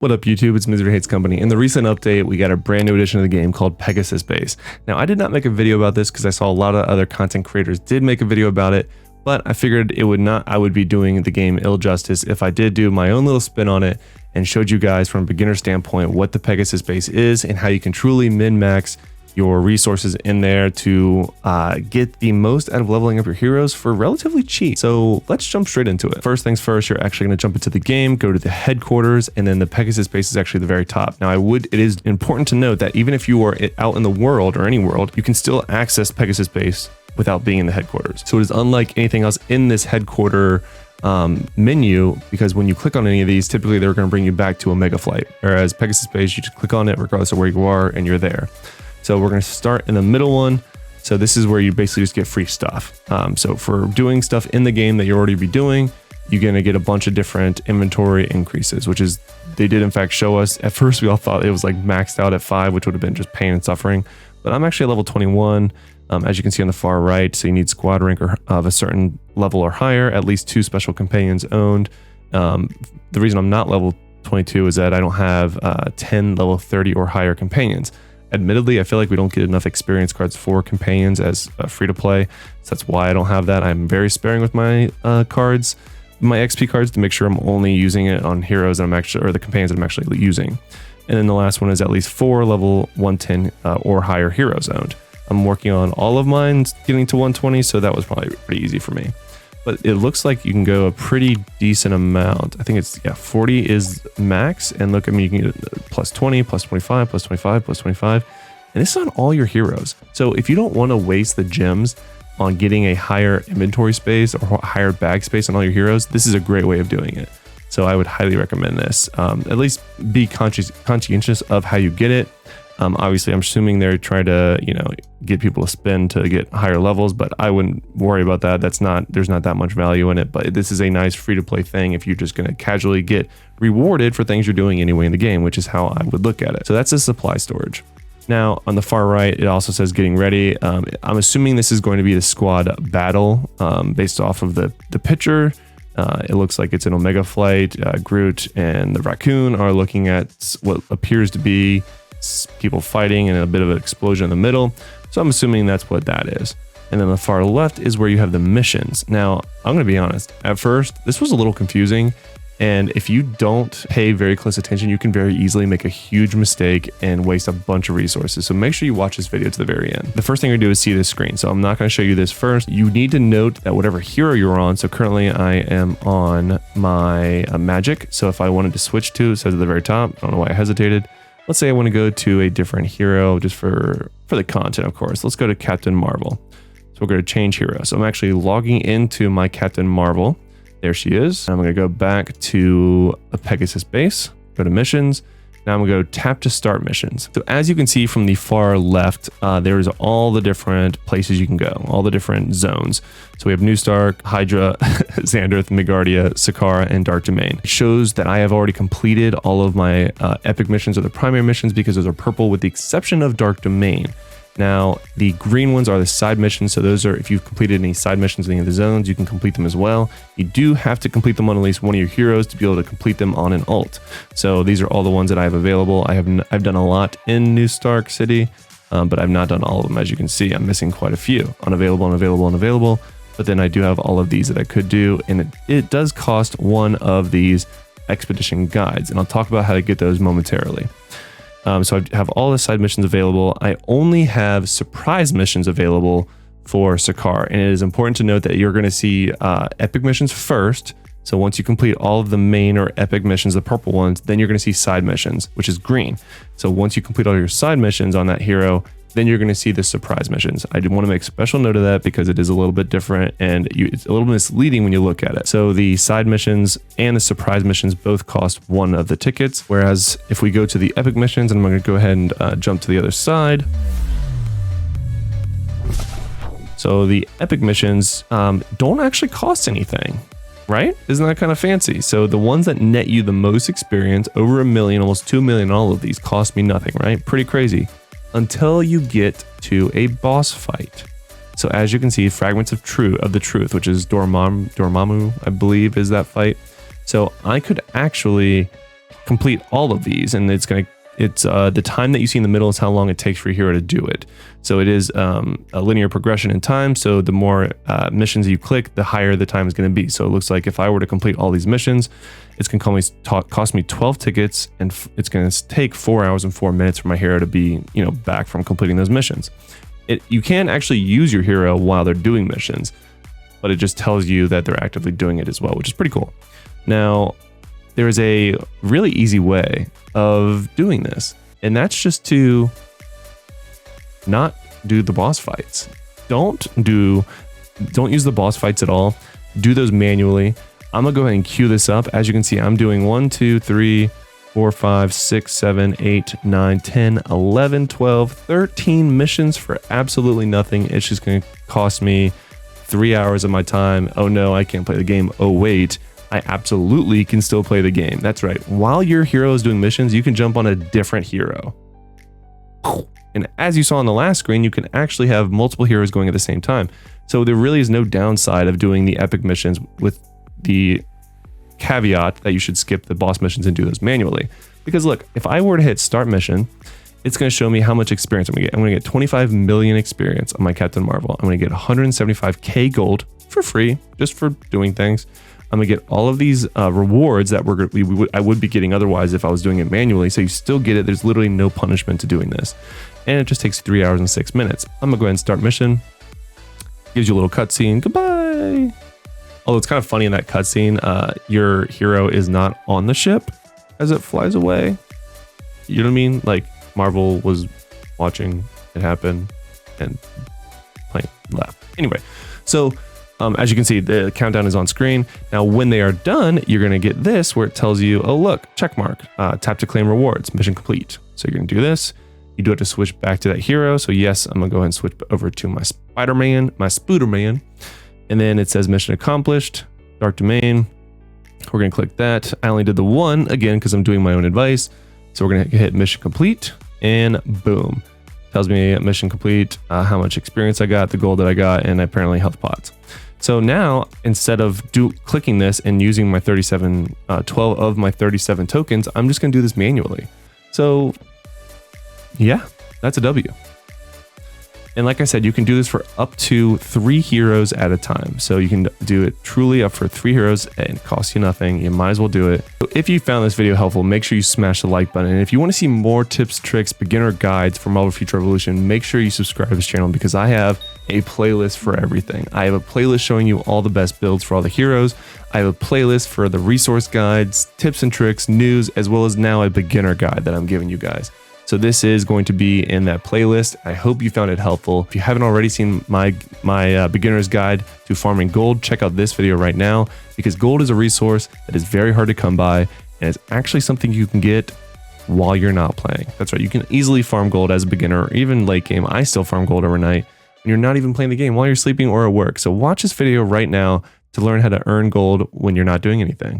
What up YouTube, it's Misery Hates Company. In the recent update, we got a brand new edition of the game called Pegasus Base. Now I did not make a video about this because I saw a lot of other content creators did make a video about it, but I figured I would be doing the game ill justice if I did do my own little spin on it and showed you guys from a beginner standpoint what the Pegasus Base is and how you can truly min-max your resources in there to get the most out of leveling up your heroes for relatively cheap. So let's jump straight into it. First things first, you're actually going to jump into the game, go to the headquarters, and then the Pegasus Base is actually the very top. Now it is important to note that even if you are out in the world or any world, you can still access Pegasus Base without being in the headquarters. So it is unlike anything else in this headquarter menu, because when you click on any of these, typically they're going to bring you back to a mega flight, whereas Pegasus Base, you just click on it regardless of where you are and you're there. So we're going to start in the middle one. So this is where you basically just get free stuff. So for doing stuff in the game that you already be doing, you're going to get a bunch of different inventory increases, which is, they did in fact show us. At first we all thought it was like maxed out at 5, which would have been just pain and suffering. But I'm actually at level 21, as you can see on the far right. So you need squad rank of a certain level or higher, at least 2 special companions owned. The reason I'm not level 22 is that I don't have 10 level 30 or higher companions. Admittedly, I feel like we don't get enough experience cards for companions as free to play. So that's why I don't have that. I'm very sparing with my cards, my XP cards, to make sure I'm only using it on heroes that I'm actually, or the companions that I'm actually using. And then the last one is at least 4 level 110 or higher heroes owned. I'm working on all of mine getting to 120, so that was probably pretty easy for me. But it looks like you can go a pretty decent amount. I think it's, 40 is max. And look, I mean, you can get plus 20, plus 25, plus 25, plus 25. And this is on all your heroes. So if you don't want to waste the gems on getting a higher inventory space or higher bag space on all your heroes, this is a great way of doing it. So I would highly recommend this. At least be conscientious of how you get it. Obviously, I'm assuming they're trying to, get people to spend to get higher levels, but I wouldn't worry about that. There's not that much value in it, but this is a nice free-to-play thing if you're just going to casually get rewarded for things you're doing anyway in the game, which is how I would look at it. So that's a supply storage. Now, on the far right, it also says getting ready. I'm assuming this is going to be the squad battle based off of the picture. It looks like it's an Omega flight. Groot and the raccoon are looking at what appears to be people fighting and a bit of an explosion in the middle. So I'm assuming that's what that is. And then the far left is where you have the missions. Now, I'm going to be honest. At first, this was a little confusing. And if you don't pay very close attention, you can very easily make a huge mistake and waste a bunch of resources. So make sure you watch this video to the very end. The first thing you're going to do is see this screen. So I'm not going to show you this first. You need to note that whatever hero you're on. So currently I am on my magic. So if I wanted to switch to, it says at the very top, I don't know why I hesitated. Let's say I want to go to a different hero just for the content, of course. Let's go to Captain Marvel. So we're going to change hero. So I'm actually logging into my Captain Marvel. There she is. I'm going to go back to a Pegasus Base, go to missions. Now I'm going to go tap to start missions. So as you can see from the far left, there's all the different places you can go, all the different zones. So we have New Stark, Hydra, Xanderth, Megardia, Sakaara, and Dark Domain. It shows that I have already completed all of my epic missions or the primary missions because those are purple with the exception of Dark Domain. Now, the green ones are the side missions. So those are, if you've completed any side missions in any of the zones, you can complete them as well. You do have to complete them on at least one of your heroes to be able to complete them on an ult. So these are all the ones that I have available. I've done a lot in New Stark City, but I've not done all of them. As you can see, I'm missing quite a few. Unavailable, unavailable, unavailable. But then I do have all of these that I could do. And it does cost one of these expedition guides. And I'll talk about how to get those momentarily. So I have all the side missions available. I only have surprise missions available for Sakaara. And it is important to note that you're going to see epic missions first. So once you complete all of the main or epic missions, the purple ones, then you're going to see side missions, which is green. So once you complete all your side missions on that hero, then you're going to see the surprise missions. I did want to make special note of that because it is a little bit different and it's a little misleading when you look at it. So the side missions and the surprise missions both cost one of the tickets. Whereas if we go to the epic missions, and I'm going to go ahead and jump to the other side. So the epic missions don't actually cost anything, right? Isn't that kind of fancy? So the ones that net you the most experience, over 1 million, almost 2 million, all of these cost me nothing, right? Pretty crazy. Until you get to a boss fight. So as you can see, Fragments of the Truth, which is Dormammu, I believe is that fight. So I could actually complete all of these, and it's the time that you see in the middle is how long it takes for your hero to do it. So it is a linear progression in time. So the more missions you click, the higher the time is going to be. So it looks like if I were to complete all these missions, it's going to cost me 12 tickets, and it's going to take 4 hours and 4 minutes for my hero to be, back from completing those missions. You can actually use your hero while they're doing missions, but it just tells you that they're actively doing it as well, which is pretty cool. Now, there is a really easy way of doing this, and that's just to not do the boss fights. Don't use the boss fights at all. Do those manually. I'm gonna go ahead and queue this up. As you can see, I'm doing 1, 2, 3, 4, 5, 6, 7, 8, 9, 10, 11, 12, 13 missions for absolutely nothing. It's just going to cost me 3 hours of my time. Oh no, I can't play the game. Oh wait, I absolutely can still play the game. That's right. While your hero is doing missions, you can jump on a different hero. And as you saw on the last screen, you can actually have multiple heroes going at the same time. So there really is no downside of doing the epic missions, with the caveat that you should skip the boss missions and do those manually. Because look, if I were to hit start mission, it's going to show me how much experience I'm going to get. I'm going to get 25 million experience on my Captain Marvel. I'm going to get 175k gold for free, just for doing things. I'm going to get all of these rewards that I would be getting otherwise if I was doing it manually. So you still get it. There's literally no punishment to doing this. And it just takes 3 hours and 6 minutes. I'm going to go ahead and start mission. Gives you a little cutscene. Goodbye. Although it's kind of funny in that cutscene, your hero is not on the ship as it flies away. You know what I mean? Like, Marvel was watching it happen and plane left. Anyway, so as you can see, the countdown is on screen. Now, when they are done, you're going to get this where it tells you, oh, look, check mark, tap to claim rewards, mission complete. So you're going to do this. You do have to switch back to that hero. So yes, I'm going to go ahead and switch over to my Spider-Man, my Spooderman. And then it says mission accomplished, dark domain. We're going to click that. I only did the one again because I'm doing my own advice. So we're going to hit mission complete, and boom. Tells me mission complete, how much experience I got, the gold that I got, and apparently health pots. So now, instead of clicking this and using my 12 of my 37 tokens, I'm just going to do this manually. So yeah, that's a W. And like I said, you can do this for up to 3 heroes at a time. So you can do it truly up for 3 heroes, and it costs you nothing. You might as well do it. So if you found this video helpful, make sure you smash the like button. And if you want to see more tips, tricks, beginner guides for Marvel Future Revolution, make sure you subscribe to this channel, because I have a playlist for everything. I have a playlist showing you all the best builds for all the heroes. I have a playlist for the resource guides, tips and tricks, news, as well as now a beginner guide that I'm giving you guys. So this is going to be in that playlist. I hope you found it helpful. If you haven't already seen my beginner's guide to farming gold, check out this video right now, because gold is a resource that is very hard to come by, and it's actually something you can get while you're not playing. That's right. You can easily farm gold as a beginner, or even late game. I still farm gold overnight, and you're not even playing the game while you're sleeping or at work. So watch this video right now to learn how to earn gold when you're not doing anything.